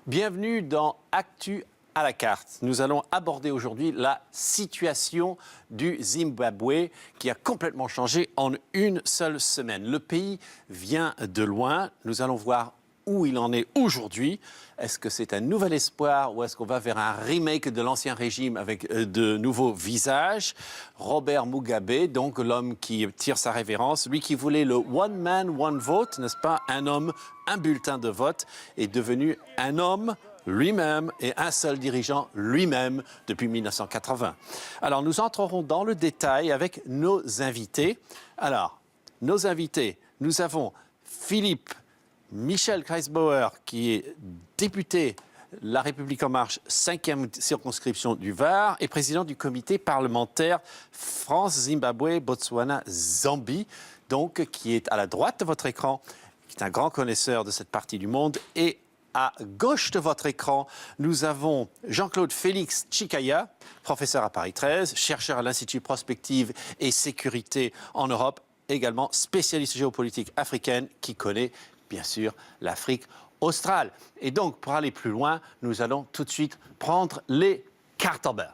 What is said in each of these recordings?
Bienvenue dans Actu à la carte. Nous allons aborder aujourd'hui la situation du Zimbabwe qui a complètement changé en une seule semaine. Le pays vient de loin. Nous allons voir où il en est aujourd'hui. Est-ce que c'est un nouvel espoir ou est-ce qu'on va vers un remake de l'ancien régime avec de nouveaux visages? Robert Mugabe, donc l'homme qui tire sa révérence, lui qui voulait le one man, one vote, n'est-ce pas? Un homme, un bulletin de vote, est devenu un homme lui-même et un seul dirigeant lui-même depuis 1980. Alors nous entrerons dans le détail avec nos invités. Alors, nos invités, nous avons Philippe Michel Kreisbauer, qui est député La République En Marche, 5e circonscription du Var, et président du comité parlementaire France, Zimbabwe, Botswana, Zambie, donc qui est à la droite de votre écran, qui est un grand connaisseur de cette partie du monde. Et à gauche de votre écran, nous avons Jean-Claude Félix Chikaya, professeur à Paris 13, chercheur à l'Institut Prospective et Sécurité en Europe, également spécialiste géopolitique africaine qui connaît bien sûr l'Afrique australe. Et donc, pour aller plus loin, nous allons tout de suite prendre les cartes en main.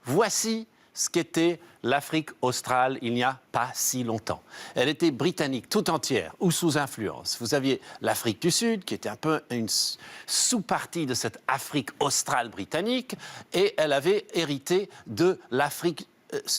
Voici ce qu'était l'Afrique australe il n'y a pas si longtemps. Elle était britannique tout entière ou sous influence. Vous aviez l'Afrique du Sud, qui était un peu une sous-partie de cette Afrique australe britannique, et elle avait hérité de l'Afrique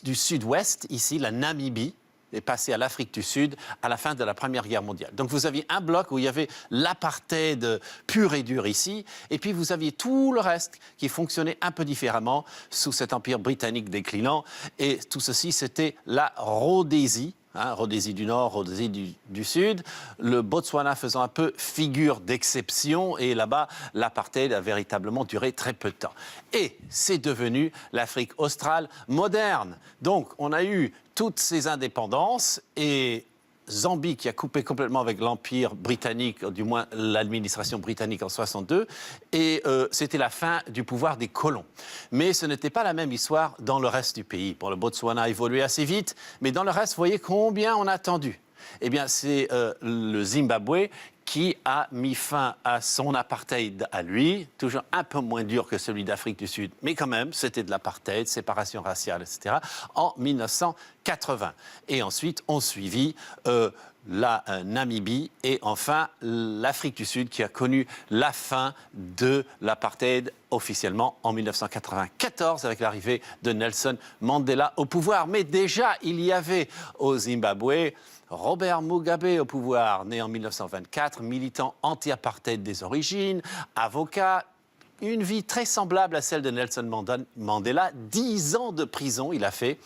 du Sud-Ouest, ici, la Namibie, est passée à l'Afrique du Sud à la fin de la Première Guerre mondiale. Donc vous aviez un bloc où il y avait l'apartheid pur et dur ici, et puis vous aviez tout le reste qui fonctionnait un peu différemment sous cet empire britannique déclinant. Et tout ceci, c'était la Rhodésie. Rhodésie du Nord, Rhodésie du Sud, le Botswana faisant un peu figure d'exception, et là-bas, l'apartheid a véritablement duré très peu de temps. Et c'est devenu l'Afrique australe moderne. Donc, on a eu toutes ces indépendances, et Zambie qui a coupé complètement avec l'Empire britannique, du moins l'administration britannique en 62, et c'était la fin du pouvoir des colons. Mais ce n'était pas la même histoire dans le reste du pays. Bon, le Botswana a évolué assez vite, mais dans le reste, vous voyez combien on a attendu. Eh bien, c'est le Zimbabwe qui a mis fin à son apartheid à lui, toujours un peu moins dur que celui d'Afrique du Sud, mais quand même, c'était de l'apartheid, séparation raciale, etc., en 1980. Et ensuite, ont suivi la Namibie et enfin l'Afrique du Sud qui a connu la fin de l'apartheid officiellement en 1994 avec l'arrivée de Nelson Mandela au pouvoir. Mais déjà, il y avait au Zimbabwe Robert Mugabe au pouvoir, né en 1924, militant anti-apartheid des origines, avocat, une vie très semblable à celle de Nelson Mandela, 10 ans de prison il a fait.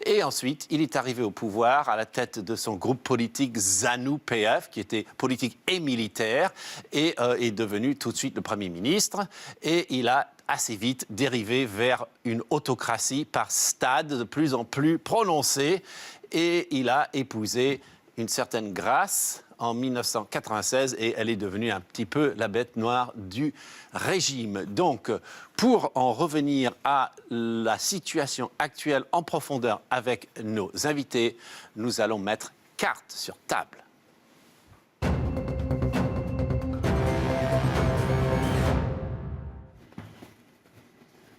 Et ensuite, il est arrivé au pouvoir à la tête de son groupe politique ZANU-PF, qui était politique et militaire, et est devenu tout de suite le Premier ministre. Et il a assez vite dérivé vers une autocratie par stade de plus en plus prononcée. Et il a épousé une certaine Grace en 1996 et elle est devenue un petit peu la bête noire du régime. Donc, pour en revenir à la situation actuelle en profondeur avec nos invités, nous allons mettre carte sur table.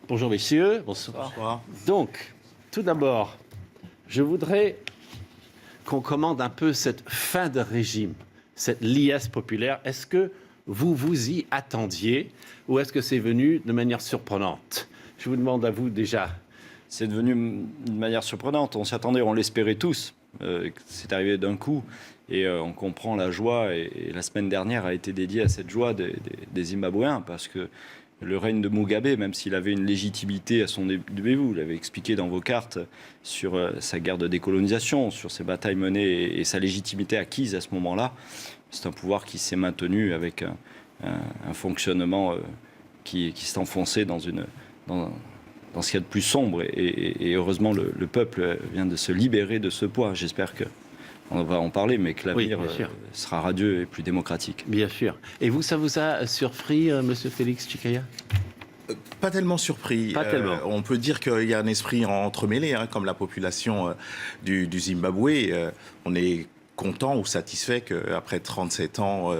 Bonjour messieurs, bonsoir. Bonsoir. Donc, tout d'abord, je voudrais qu'on commande un peu cette fin de régime, cette liesse populaire. Est-ce que vous vous y attendiez ou est-ce que c'est venu de manière surprenante? Je vous demande à vous déjà. C'est devenu de manière surprenante. On s'y attendait, on l'espérait tous. C'est arrivé d'un coup et on comprend la joie. Et la semaine dernière a été dédiée à cette joie des Zimbabwéens parce que le règne de Mugabe, même s'il avait une légitimité à son début, vous l'avez expliqué dans vos cartes, sur sa guerre de décolonisation, sur ses batailles menées et sa légitimité acquise à ce moment-là, c'est un pouvoir qui s'est maintenu avec un fonctionnement qui s'est enfoncé dans ce qu'il y a de plus sombre. Et heureusement, le peuple vient de se libérer de ce poids. J'espère qu'on va en parler, mais que l'avenir sera radieux et plus démocratique. Bien sûr. Et vous, ça vous a surpris, Monsieur Félix Chikaya? Pas tellement surpris. Pas tellement. On peut dire qu'il y a un esprit entremêlé, hein, comme la population du Zimbabwe. On est content ou satisfait qu'après 37 ans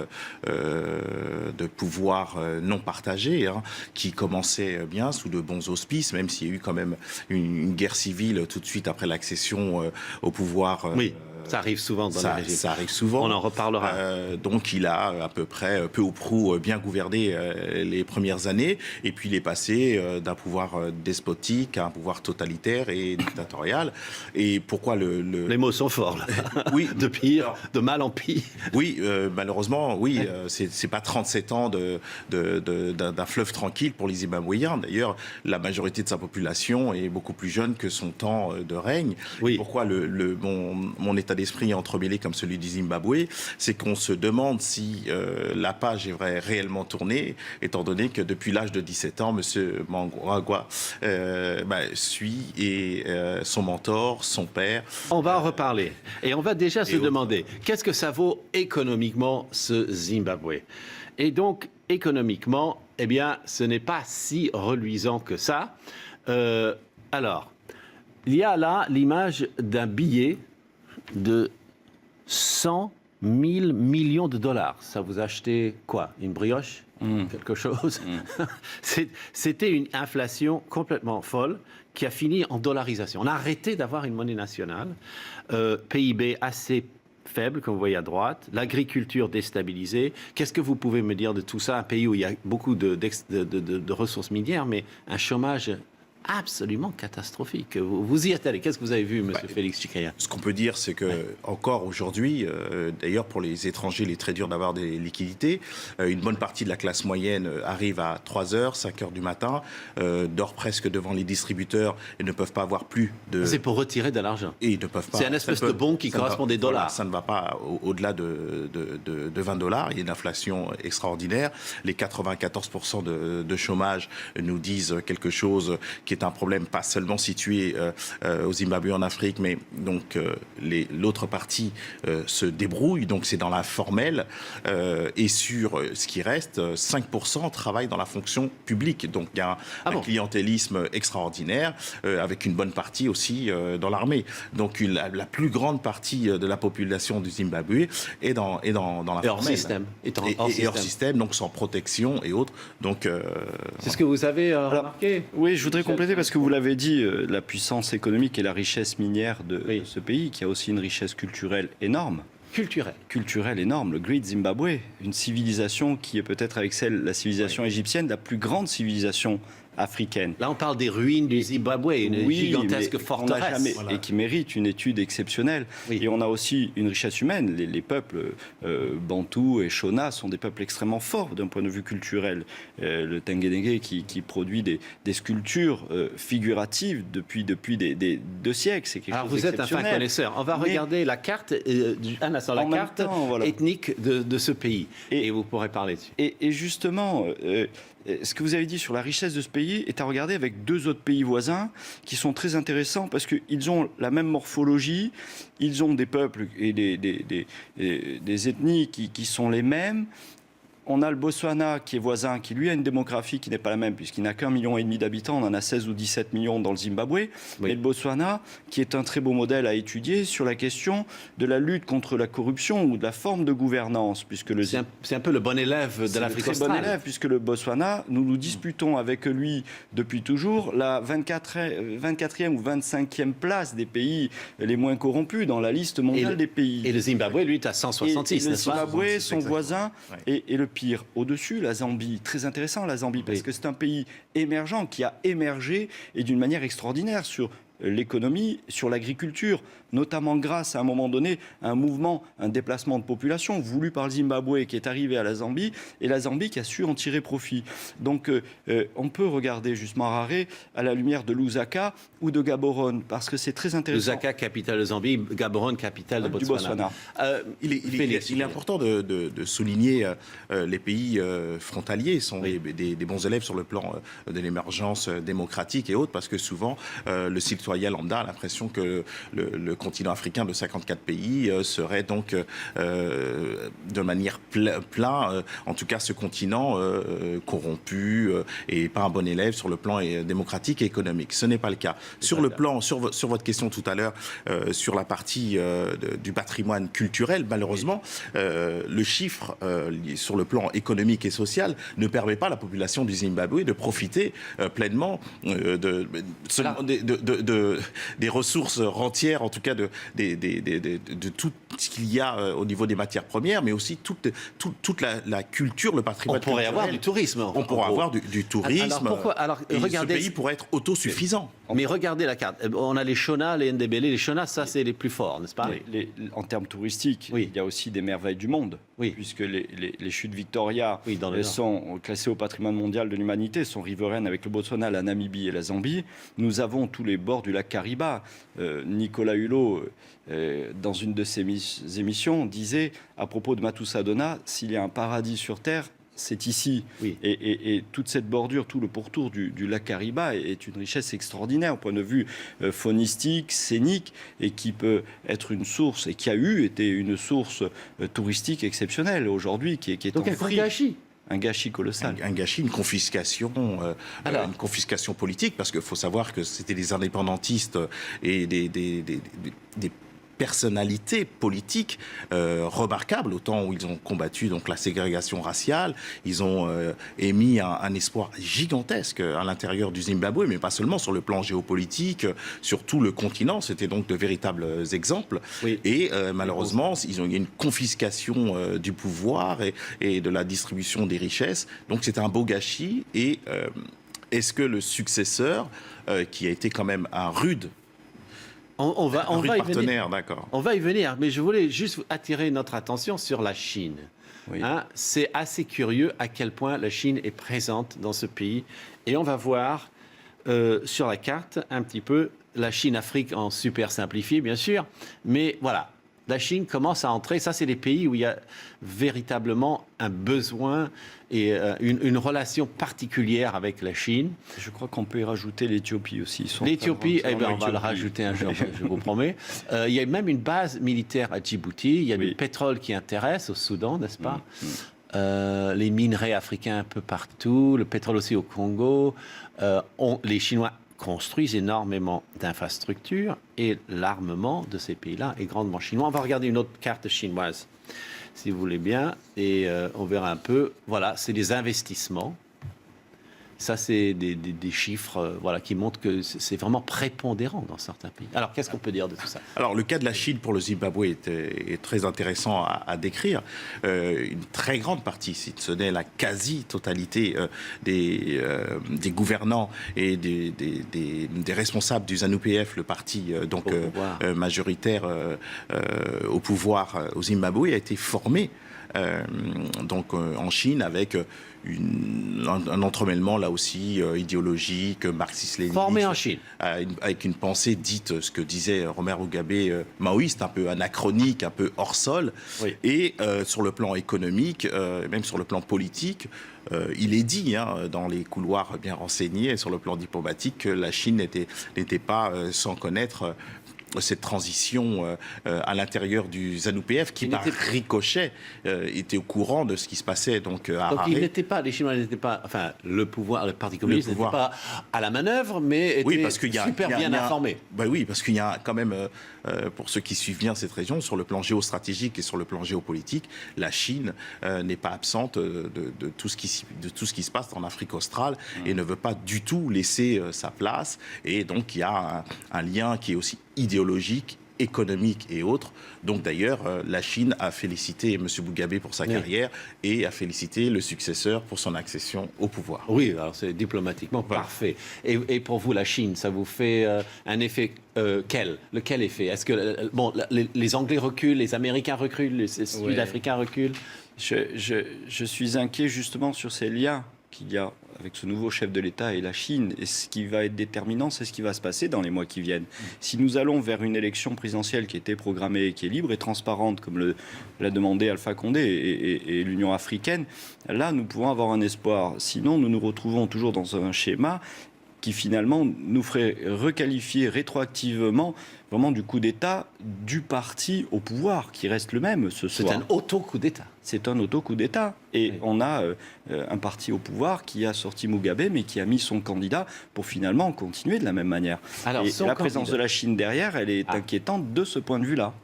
de pouvoir non partagé, hein, qui commençait bien sous de bons auspices, même s'il y a eu quand même une guerre civile tout de suite après l'accession au pouvoir. Oui. Ça arrive souvent dans les régimes. Ça arrive souvent. On en reparlera. Donc il a à peu près, peu ou prou, bien gouverné les premières années. Et puis il est passé d'un pouvoir despotique à un pouvoir totalitaire et dictatorial. Et pourquoi Les mots sont forts, là. Oui. De pire, de mal en pire. Oui, malheureusement, oui. C'est pas 37 ans d'un fleuve tranquille pour les Zimbabwéens. D'ailleurs, la majorité de sa population est beaucoup plus jeune que son temps de règne. Oui. Pourquoi mon état d'esprit entremêlé comme celui du Zimbabwe, c'est qu'on se demande si la page est réellement tournée, étant donné que depuis l'âge de 17 ans, M. Mnangagwa suit son mentor, son père. On va en reparler. Et on va déjà se demander, qu'est-ce que ça vaut économiquement, ce Zimbabwe? Et donc, économiquement, eh bien, ce n'est pas si reluisant que ça. Alors, il y a là l'image d'un billet de 100 000 millions de dollars. Ça vous achetez quoi? Une brioche? Quelque chose? C'était une inflation complètement folle qui a fini en dollarisation. On a arrêté d'avoir une monnaie nationale, PIB assez faible, comme vous voyez à droite, l'agriculture déstabilisée. Qu'est-ce que vous pouvez me dire de tout ça? Un pays où il y a beaucoup de ressources minières, mais un chômage absolument catastrophique. Vous y êtes allé. Qu'est-ce que vous avez vu, M. Félix Tchikaya? Ce qu'on peut dire, c'est que encore aujourd'hui, d'ailleurs pour les étrangers, il est très dur d'avoir des liquidités. Une bonne partie de la classe moyenne arrive à 3h, 5h du matin, dort presque devant les distributeurs et ne peuvent pas avoir plus de... C'est pour retirer de l'argent. Et ils ne peuvent pas... C'est un espèce de bon qui correspond des dollars. Voilà, ça ne va pas au-delà de 20 dollars. Il y a une inflation extraordinaire. Les 94% de chômage nous disent quelque chose qui est un problème pas seulement situé au Zimbabwe en Afrique, mais donc l'autre partie se débrouille, donc c'est dans l'informel, et sur ce qui reste, 5% travaillent dans la fonction publique. Donc il y a un clientélisme extraordinaire, avec une bonne partie aussi dans l'armée. Donc la plus grande partie de la population du Zimbabwe est dans l'informel. Et hors système. Et hors système, donc sans protection et autres. Donc, c'est ce que vous avez remarqué? Oui, je voudrais compléter parce que vous l'avez dit, la puissance économique et la richesse minière de ce pays, qui a aussi une richesse culturelle énorme. Culturelle énorme. Le Great Zimbabwe, une civilisation qui est peut-être avec la civilisation égyptienne, la plus grande civilisation africaine. Là, on parle des ruines du Zimbabwe, une gigantesque forteresse. Et qui mérite une étude exceptionnelle. Oui. Et on a aussi une richesse humaine. Les peuples Bantou et Shona sont des peuples extrêmement forts d'un point de vue culturel. Le Tengenege qui produit des sculptures figuratives depuis des 2 siècles. C'est quelque chose vous êtes un fin connaisseur. On va regarder la carte, ethnique de ce pays. Et vous pourrez parler dessus. Et justement... ce que vous avez dit sur la richesse de ce pays est à regarder avec 2 autres pays voisins qui sont très intéressants parce qu'ils ont la même morphologie, ils ont des peuples et des ethnies qui sont les mêmes. On a le Botswana qui est voisin, qui lui a une démographie qui n'est pas la même, puisqu'il n'a qu'1,5 million d'habitants, on en a 16 ou 17 millions dans le Zimbabwe. Oui. Et le Botswana, qui est un très beau modèle à étudier sur la question de la lutte contre la corruption ou de la forme de gouvernance. C'est un peu le bon élève de l'Afrique australe. C'est le bon élève, puisque le Botswana, nous disputons avec lui depuis toujours la 24e ou 25e place des pays les moins corrompus dans la liste mondiale des pays. Et le Zimbabwe, lui, est à 166, n'est-ce pas? Le Zimbabwe, son voisin, ouais. et le pire, au-dessus, la Zambie. Très intéressant, la Zambie, parce que c'est un pays émergent qui a émergé et d'une manière extraordinaire sur l'économie, sur l'agriculture, notamment grâce à un moment donné à un mouvement, un déplacement de population voulu par le Zimbabwe qui est arrivé à la Zambie et la Zambie qui a su en tirer profit. Donc on peut regarder justement Harare à la lumière de Lusaka ou de Gaborone parce que c'est très intéressant. Lusaka, capitale de Zambie, Gaborone, capitale de Botswana. Il est important de souligner les pays frontaliers sont des bons élèves sur le plan de l'émergence démocratique et autres parce que souvent le citoyen citoyen lambda a l'impression que le continent africain de 54 pays serait donc de manière plein, en tout cas ce continent corrompu et pas un bon élève sur le plan démocratique et économique. Ce n'est pas le cas. Sur votre question tout à l'heure, sur la partie du patrimoine culturel, malheureusement, le chiffre sur le plan économique et social ne permet pas à la population du Zimbabwe de profiter pleinement des ressources rentières, en tout cas de tout ce qu'il y a au niveau des matières premières, mais aussi toute la culture, le patrimoine culturel. On pourrait avoir du tourisme. On pourrait avoir du tourisme. Et regardez, ce pays pourrait être autosuffisant. Mais regardez la carte. On a les Shona, les Ndebele. Les Shona, ça, c'est les plus forts, n'est-ce pas? En termes touristiques, il y a aussi des merveilles du monde. Puisque les chutes Victoria sont classées au patrimoine mondial de l'humanité, sont riveraines avec le Botswana, la Namibie et la Zambie. Nous avons tous les bords du lac Kariba. Nicolas Hulot, dans une de ses émissions, disait à propos de Matusadona, s'il y a un paradis sur Terre, c'est ici. Et toute cette bordure, tout le pourtour du lac Kariba est une richesse extraordinaire au point de vue faunistique, scénique, et qui peut être une source, et qui a été une source touristique exceptionnelle aujourd'hui, qui est donc en un gâchis. Un gâchis colossal. Un gâchis, une confiscation politique, parce qu'il faut savoir que c'était des indépendantistes et des personnalités politiques remarquables, au temps où ils ont combattu donc la ségrégation raciale. Ils ont émis un espoir gigantesque à l'intérieur du Zimbabwe, mais pas seulement sur le plan géopolitique, sur tout le continent. C'était donc de véritables exemples. Et malheureusement, il y a une confiscation du pouvoir et de la distribution des richesses. Donc c'est un beau gâchis. Et est-ce que le successeur, qui a été quand même un rude on va partenaire, d'accord. On va y venir, mais je voulais juste attirer notre attention sur la Chine. C'est assez curieux à quel point la Chine est présente dans ce pays. Et on va voir sur la carte un petit peu la Chine-Afrique en super simplifié, bien sûr. Mais voilà, la Chine commence à entrer. Ça, c'est les pays où il y a véritablement un besoin et une relation particulière avec la Chine. Je crois qu'on peut y rajouter l'Éthiopie aussi. L'Éthiopie, on va le rajouter un jour, je vous promets. Il y a même une base militaire à Djibouti. Il y a du pétrole qui intéresse au Soudan, n'est-ce pas? Les minerais africains un peu partout, le pétrole aussi au Congo. Les Chinois construisent énormément d'infrastructures et l'armement de ces pays-là est grandement chinois. On va regarder une autre carte chinoise, si vous voulez bien, et on verra un peu. Voilà, c'est des investissements. Ça, c'est des chiffres qui montrent que c'est vraiment prépondérant dans certains pays. Alors, qu'est-ce qu'on peut dire de tout ça? Alors, le cas de la Chine pour le Zimbabwe est très intéressant à décrire. Une très grande partie, si ce n'est la quasi-totalité des gouvernants et des responsables du ZANU-PF, le parti majoritaire au pouvoir au Zimbabwe, a été formé en Chine avec un entremêlement là aussi idéologique, marxiste-léniniste. Formé en Chine. Avec une pensée dite, ce que disait Robert Mugabe, maoïste, un peu anachronique, un peu hors sol. Et sur le plan économique, même sur le plan politique, il est dit dans les couloirs bien renseignés, sur le plan diplomatique, que la Chine n'était pas sans connaître cette transition à l'intérieur du ZANU-PF qui, par ricochet, était au courant de ce qui se passait à Harare. Les Chinois n'étaient pas, enfin, le Parti communiste n'était pas à la manœuvre, mais était super bien informé. Oui, parce qu'il y a quand même, pour ceux qui suivent bien cette région, sur le plan géostratégique et sur le plan géopolitique, la Chine n'est pas absente de tout ce qui se passe en Afrique australe et ne veut pas du tout laisser sa place. Et donc, il y a un lien qui est aussi idéologique, économique et autres. Donc d'ailleurs, la Chine a félicité M. Mugabe pour sa carrière et a félicité le successeur pour son accession au pouvoir. Oui, alors c'est diplomatiquement parfait. Et pour vous, la Chine, ça vous fait un effet lequel effet? Est-ce que les Anglais reculent, les Américains reculent, les Sud-Africains reculent? Je suis inquiet justement sur ces liens qu'il y a avec ce nouveau chef de l'État et la Chine. Et ce qui va être déterminant, c'est ce qui va se passer dans les mois qui viennent. Si nous allons vers une élection présidentielle qui était programmée, qui est libre et transparente, comme l'a demandé Alpha Condé et l'Union africaine, là, nous pouvons avoir un espoir. Sinon, nous nous retrouvons toujours dans un schéma qui finalement nous ferait requalifier rétroactivement vraiment du coup d'État du parti au pouvoir, qui reste le même ce soir. C'est un auto-coup d'État. C'est un auto-coup d'État. Et oui. on a un parti au pouvoir qui a sorti Mugabe, mais qui a mis son candidat pour finalement continuer de la même manière. Alors, et la présence de la Chine derrière, elle est inquiétante de ce point de vue-là.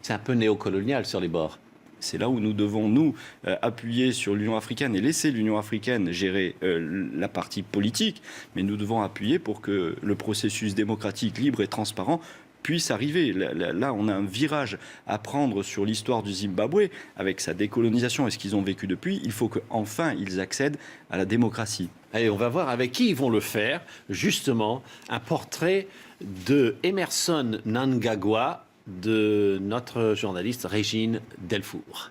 C'est un peu néocolonial sur les bords. C'est là où nous devons, nous, appuyer sur l'Union africaine et laisser l'Union africaine gérer la partie politique, mais nous devons appuyer pour que le processus démocratique, libre et transparent puisse arriver. Là, on a un virage à prendre sur l'histoire du Zimbabwe, avec sa décolonisation et ce qu'ils ont vécu depuis. Il faut qu'enfin, ils accèdent à la démocratie. Allez, on va voir avec qui ils vont le faire. Justement, un portrait de Emmerson Mnangagwa, de notre journaliste Régine Delfour.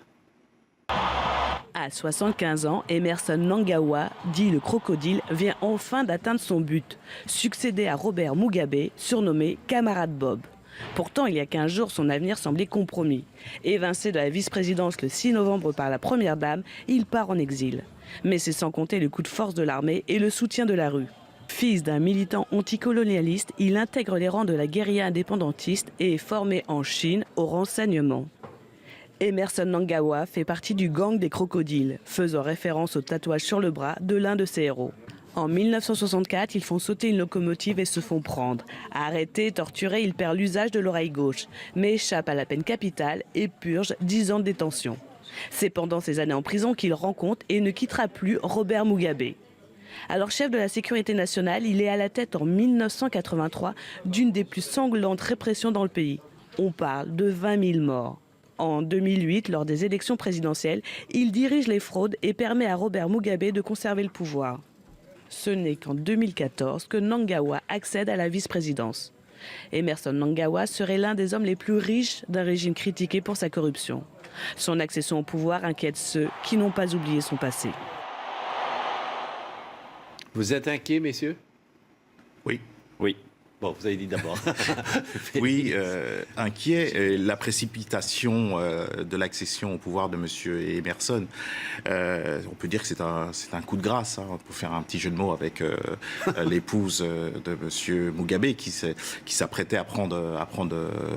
À 75 ans, Emmerson Mnangagwa, dit le crocodile, vient enfin d'atteindre son but, succéder à Robert Mugabe, surnommé Camarade Bob. Pourtant, il y a 15 jours, son avenir semblait compromis. Évincé de la vice-présidence le 6 novembre par la Première Dame, il part en exil. Mais c'est sans compter le coup de force de l'armée et le soutien de la rue. Fils d'un militant anticolonialiste, il intègre les rangs de la guérilla indépendantiste et est formé en Chine au renseignement. Emmerson Mnangagwa fait partie du gang des crocodiles, faisant référence au tatouage sur le bras de l'un de ses héros. En 1964, ils font sauter une locomotive et se font prendre. Arrêté, torturé, il perd l'usage de l'oreille gauche, mais échappe à la peine capitale et purge 10 ans de détention. C'est pendant ces années en prison qu'il rencontre et ne quittera plus Robert Mugabe. Alors chef de la sécurité nationale, il est à la tête en 1983 d'une des plus sanglantes répressions dans le pays. On parle de 20 000 morts. En 2008, lors des élections présidentielles, il dirige les fraudes et permet à Robert Mugabe de conserver le pouvoir. Ce n'est qu'en 2014 que Mnangagwa accède à la vice-présidence. Emmerson Mnangagwa serait l'un des hommes les plus riches d'un régime critiqué pour sa corruption. Son accession au pouvoir inquiète ceux qui n'ont pas oublié son passé. Vous êtes inquiets, messieurs? Oui. Oui. Bon, vous avez dit d'abord. Oui, inquiet. La précipitation de l'accession au pouvoir de M. Emmerson, on peut dire que c'est un coup de grâce. On peut faire un petit jeu de mots avec l'épouse de M. Mugabe qui s'apprêtait à prendre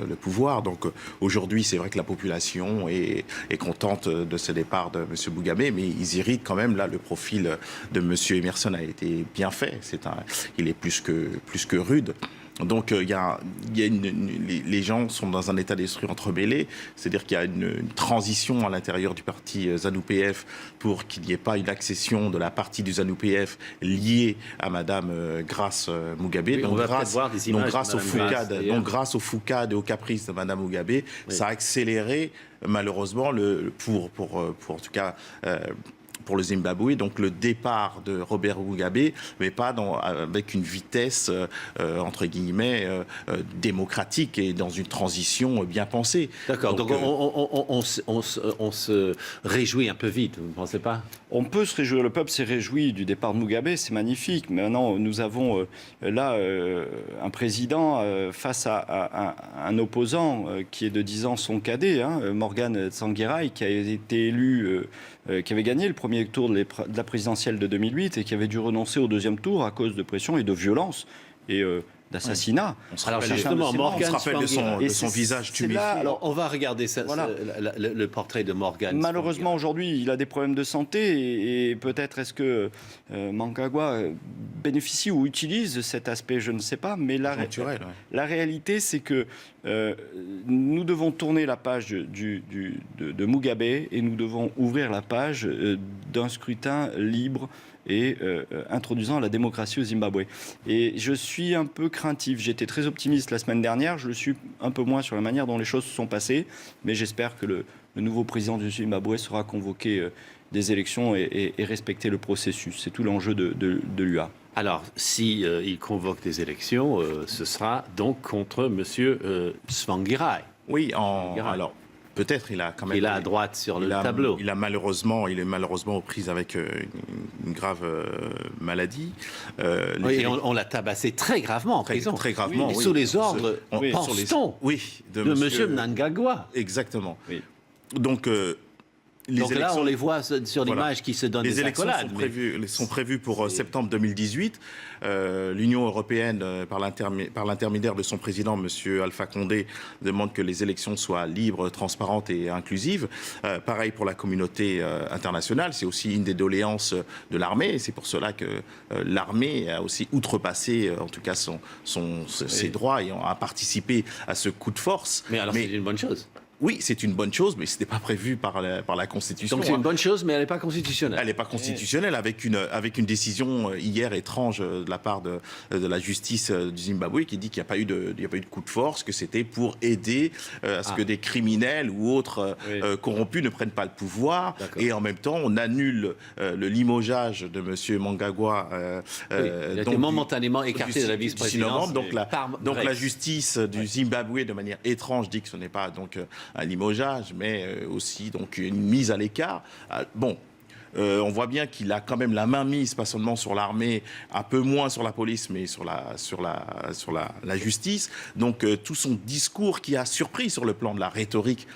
le pouvoir. Donc aujourd'hui, c'est vrai que la population est contente de ce départ de M. Mugabe, mais ils irritent quand même. Là, le profil de M. Emmerson a été bien fait. Il est plus que rude. Donc les gens sont dans un état d'esprit entremêlé, c'est-à-dire qu'il y a une transition à l'intérieur du parti ZANU-PF pour qu'il n'y ait pas une accession de la partie du ZANU-PF liée à Madame Grace Mugabe. Oui, on va peut-être voir des images grâce au Foucade et aux caprices de Madame Mugabe, oui. Ça a accéléré malheureusement en tout cas pour le Zimbabwe, donc le départ de Robert Mugabe, mais pas avec une vitesse, entre guillemets, démocratique et dans une transition bien pensée. D'accord, donc on se réjouit un peu vite, vous ne pensez pas? On peut se réjouir, le peuple s'est réjoui du départ de Mugabe, c'est magnifique. Maintenant, nous avons là un président face à un opposant qui est de 10 ans son cadet, Morgan Tsvangirai, qui a été élu, qui avait gagné le premier tour de la présidentielle de 2008 et qui avait dû renoncer au deuxième tour à cause de pression et de violence et d'assassinat. Alors justement, Morgan, on se rappelle de son visage tuméfié. Alors on va regarder le portrait de Morgan. Malheureusement aujourd'hui, il a des problèmes de santé et peut-être est-ce que Mnangagwa bénéficie ou utilise cet aspect, je ne sais pas. Mais la réalité, c'est que nous devons tourner la page de Mugabe et nous devons ouvrir la page d'un scrutin libre et introduisant la démocratie au Zimbabwe. Et je suis un peu craintif. J'étais très optimiste la semaine dernière. Je le suis un peu moins sur la manière dont les choses se sont passées. Mais j'espère que le nouveau président du Zimbabwe sera convoqué des élections et respecter le processus. C'est tout l'enjeu de l'UA. Alors, si il convoque des élections, ce sera donc contre M. Tsvangirai. Oui, alors... Peut-être il a quand même. Il est à droite sur le tableau. Il est malheureusement aux prises avec une grave maladie. Oui, et on l'a tabassé très gravement en prison. Très gravement. Oui, sous les ordres, pense-t-on, de M. Mnangagwa. Exactement. Oui. Donc Donc là, on les voit sur l'image qui se donnent les des élections accolades. sont prévues pour septembre 2018. L'Union européenne, par l'intermédiaire de son président, M. Alpha Condé, demande que les élections soient libres, transparentes et inclusives. Pareil pour la communauté internationale. C'est aussi une des doléances de l'armée. C'est pour cela que l'armée a aussi outrepassé, en tout cas, ses droits et a participé à ce coup de force. Mais alors, c'est une bonne chose. Oui, c'est une bonne chose, mais ce n'était pas prévu par la Constitution. Donc c'est une bonne chose, mais elle n'est pas constitutionnelle. Elle n'est pas constitutionnelle, avec une décision hier étrange de la part de la justice du Zimbabwe qui dit qu'il n'y a pas eu de coup de force, que c'était pour aider à ce que des criminels ou autres corrompus ne prennent pas le pouvoir. Et en même temps, on annule le limogeage de M. Mnangagwa. Il a été momentanément écarté de la vice-présidence. Donc la justice du Zimbabwe, de manière étrange, dit que ce n'est pas donc un limogeage, mais aussi donc une mise à l'écart. On voit bien qu'il a quand même la main mise, pas seulement sur l'armée, un peu moins sur la police, mais sur la justice. Donc tout son discours qui a surpris sur le plan de la rhétorique.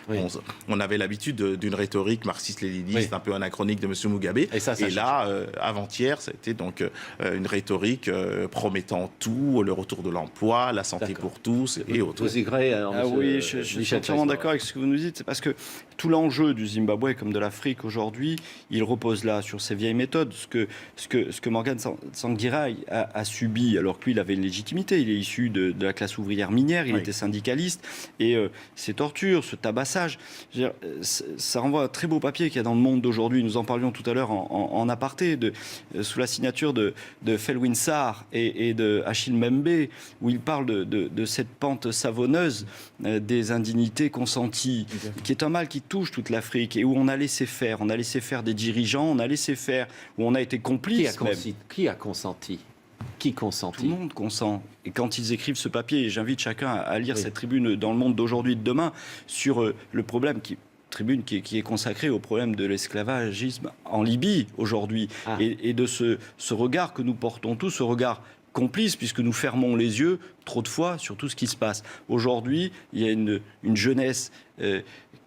On avait l'habitude d'une rhétorique marxiste-léniniste, un peu anachronique de M. Mugabe. Et là, avant-hier, ça a été donc une rhétorique promettant tout, le retour de l'emploi, la santé pour tous et autres. Vous oui, je suis entièrement d'accord avec ce que vous nous dites. C'est parce que tout l'enjeu du Zimbabwe, comme de l'Afrique aujourd'hui, il repose là sur ces vieilles méthodes. Ce que Morgan Tsvangirai a subi, alors que lui, il avait une légitimité. Il est issu de la classe ouvrière minière, il était syndicaliste. Et ces tortures, ce tabassage, ça renvoie à un très beau papier qu'il y a dans le Monde d'aujourd'hui. Nous en parlions tout à l'heure en aparté, sous la signature de Felwine Sarr et de Achille Mbembe, où il parle de cette pente savonneuse des indignités consenties, qui est un mal qui touche toute l'Afrique et où on a laissé faire des dirigeants, on a laissé faire, où on a été complice. Qui a consenti? Qui consentit? Tout le monde consent. Et quand ils écrivent ce papier, et j'invite chacun à lire cette tribune dans le Monde d'aujourd'hui et de demain, sur le problème tribune qui est consacrée au problème de l'esclavagisme en Libye aujourd'hui, et de ce regard que nous portons tous, ce regard complice, puisque nous fermons les yeux trop de fois sur tout ce qui se passe. Aujourd'hui, il y a une jeunesse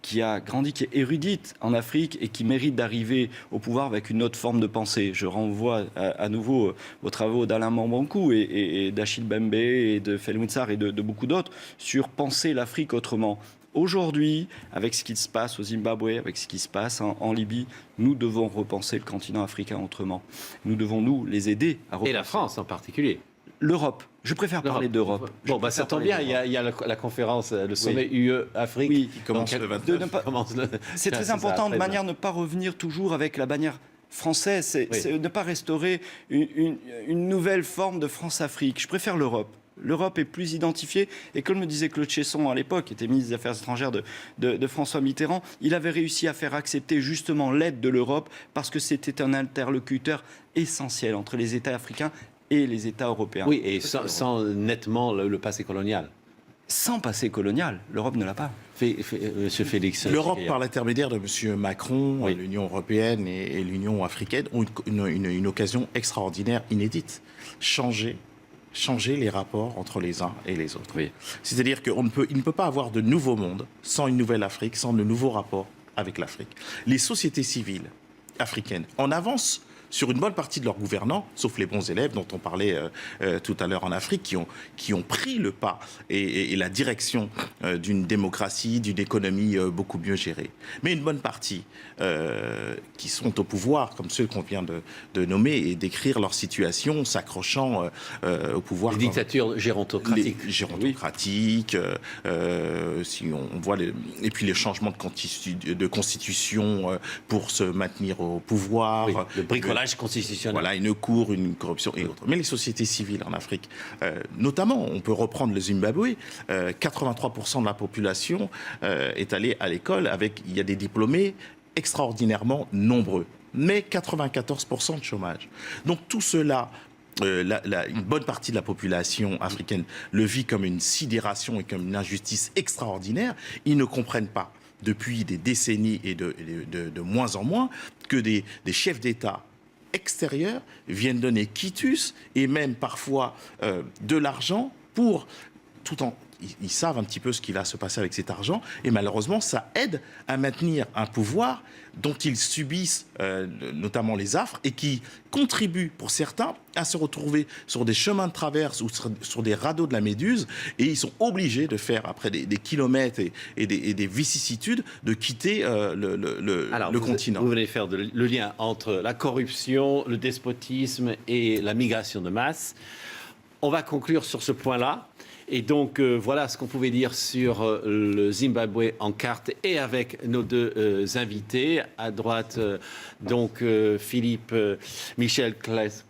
qui a grandi, qui est érudite en Afrique et qui mérite d'arriver au pouvoir avec une autre forme de pensée. Je renvoie à nouveau aux travaux d'Alain Mambankou et d'Achille Mbembe et de Felwine Sarr et de beaucoup d'autres sur penser l'Afrique autrement. Aujourd'hui, avec ce qui se passe au Zimbabwe, avec ce qui se passe en Libye, nous devons repenser le continent africain autrement. Nous devons, nous, les aider à repenser. Et la France en particulier. L'Europe. Je préfère parler d'Europe. Ça tombe bien, il y a la conférence, le sommet UE-Afrique qui commence le 29. C'est très important de manière ne pas revenir toujours avec la bannière française, c'est ne pas restaurer une nouvelle forme de France-Afrique. Je préfère l'Europe. L'Europe est plus identifiée, et comme me disait Claude Chesson à l'époque, qui était ministre des Affaires étrangères de François Mitterrand, il avait réussi à faire accepter justement l'aide de l'Europe parce que c'était un interlocuteur essentiel entre les États africains et les États européens. Oui, et sans nettement le passé colonial. Sans passé colonial, l'Europe ne l'a pas. Monsieur Félix. L'Europe, par l'intermédiaire de M. Macron, l'Union européenne et l'Union africaine, ont une occasion extraordinaire, inédite. Changer les rapports entre les uns et les autres. C'est-à-dire qu'il ne peut pas avoir de nouveau monde sans une nouvelle Afrique, sans de nouveaux rapports avec l'Afrique. Les sociétés civiles africaines en avance sur une bonne partie de leurs gouvernants, sauf les bons élèves dont on parlait tout à l'heure en Afrique, qui ont pris le pas et la direction d'une démocratie, d'une économie beaucoup mieux gérée. Mais une bonne partie qui sont au pouvoir, comme ceux qu'on vient de nommer, et décrire leur situation, s'accrochant au pouvoir. Les dictatures gérontocratiques. Si on voit et puis les changements de constitution pour se maintenir au pouvoir. Oui, le bricolage constitutionnel. Voilà, une cour, une corruption et autres. Mais les sociétés civiles en Afrique, notamment, on peut reprendre le Zimbabwe, 83% de la population est allée à l'école il y a des diplômés extraordinairement nombreux, mais 94% de chômage. Donc tout cela, une bonne partie de la population africaine le vit comme une sidération et comme une injustice extraordinaire. Ils ne comprennent pas, depuis des décennies et de moins en moins, que des chefs d'État extérieurs viennent donner quitus et même parfois de l'argent pour, tout en ils savent un petit peu ce qui va se passer avec cet argent. Et malheureusement, ça aide à maintenir un pouvoir dont ils subissent notamment les affres et qui contribuent pour certains à se retrouver sur des chemins de traverse ou sur des radeaux de la Méduse, et ils sont obligés de faire, après des kilomètres et des vicissitudes, de quitter le continent. Vous venez faire le lien entre la corruption, le despotisme et la migration de masse. On va conclure sur ce point-là. Et donc, voilà ce qu'on pouvait dire sur le Zimbabwe en carte et avec nos deux invités. À droite, donc, Philippe Michel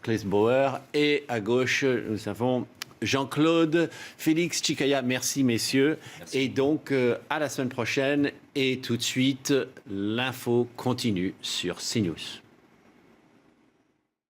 Klesbauer, et à gauche, nous avons Jean-Claude Félix Chikaya. Merci, messieurs. Merci. Et donc, à la semaine prochaine. Et tout de suite, l'info continue sur CNews.